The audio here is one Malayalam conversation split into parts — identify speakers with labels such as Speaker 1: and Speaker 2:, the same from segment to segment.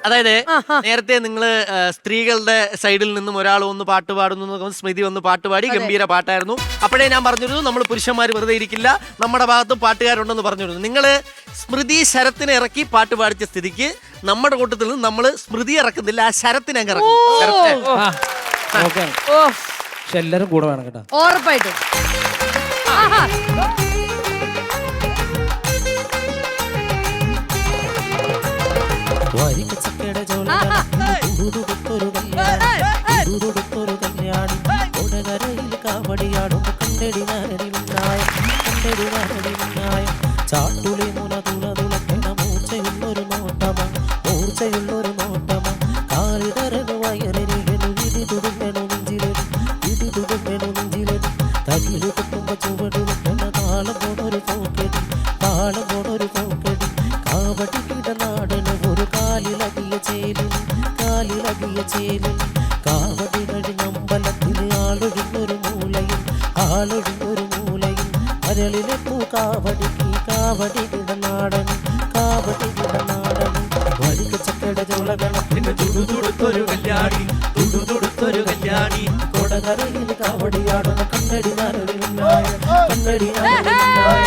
Speaker 1: അതായത് നേരത്തെ നിങ്ങള് സ്ത്രീകളുടെ സൈഡിൽ നിന്നും ഒരാൾ ഒന്ന് പാട്ട് പാടുന്നു, സ്മൃതി ഒന്ന് പാട്ട് പാടി, ഗംഭീര പാട്ടായിരുന്നു. അപ്പോഴേ ഞാൻ പറഞ്ഞിരുന്നു നമ്മൾ പുരുഷന്മാർ വെറുതെ ഇരിക്കില്ല, നമ്മുടെ ഭാഗത്തും പാട്ടുകാരുണ്ടെന്ന് പറഞ്ഞിരുന്നു. നിങ്ങള് സ്മൃതി ശരത്തിനെ ഇറക്കി പാട്ട് പാടിച്ച സ്ഥിതിക്ക് നമ്മുടെ കൂട്ടത്തിൽ നിന്ന് നമ്മള് സ്മൃതി ഇറക്കുന്നില്ല, ആ ശരത്തിനെ അങ്ങ് ഇറക്കും.
Speaker 2: എല്ലാരും കൂടെ വേണം കേട്ടോ,
Speaker 3: ഉറപ്പായിട്ടും.
Speaker 4: ചാട്ടുളി മുന തുള തുളക്കണ മൂർച്ചയുള്ളൊരു നോട്ടമ, മൂർച്ചയുള്ളൊരു നോട്ടമ, കാലിടറു വയറിനു ഇടി തുടുമ്പെണു നെഞ്ചിലൊരു, ഇടി തുടുമ്പെണു നെഞ്ചിലൊരു, തകില് കൊട്ടുമ്പോ ചുവട് വെക്കണ താളം പോണൊരു പോക്കടി, താളം പോണൊരു പോക്കടി, കാവടി കിടനാടന് ഒരു കാലിലകിയ ചേലും, കാലിലകിയ ചേലും, കാവടി കഴിഞ്ഞമ്പലത്തിൽ ആളൊഴിഞ്ഞൊരു മൂലയും, ആളൊഴിഞ്ഞൊരു മൂലയും, അരളിലെ പൂ കാവടിക്ക് കാവടി കിടനാടൻ, കാവടി കിടനാടൻ, വരിക ചക്കട ചോളകണത്തിന് തുടുതുടുത്തൊരു കല്യാണി, തുടുതുടുത്തൊരു കല്യാണി, കൊടകരയിൽ കാവടിയാടുന്ന കണ്ണടി നാരടിനായ, കണ്ണടി നാരടിനായ,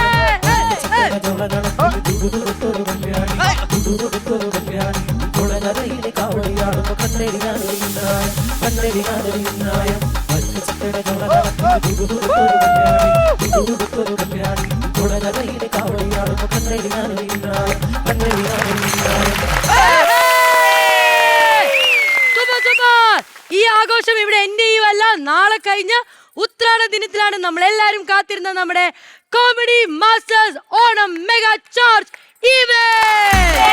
Speaker 4: ചക്കട ചോളകണത്തിന് തുടുതുടുത്തൊരു കല്യാണി, തുടുതുടുത്തൊരു കല്യാണി, കൊടകരയിൽ കാവടിയാടുന്ന കണ്ണടി നാരടിനായ, കണ്ണടി നാരടിനായ, വരിക ചക്കട ചോളകണത്തിന് തുടുതുടുത്തൊരു കല്യാണി, തുടുതുടുത്തൊരു കല്യാണി, കൊടകരയിൽ കാവടിയാടുന്ന കണ്ണടി നാരടിനായ, കണ്ണടി നാരടിനായ.
Speaker 3: ഈ ആഘോഷം ഇവിടെ എന്റെ അല്ല, നാളെ കഴിഞ്ഞ ഉത്രാട ദിനത്തിലാണ് നമ്മൾ എല്ലാരും കാത്തിരുന്ന നമ്മുടെ comedy masters Onam mega charge event.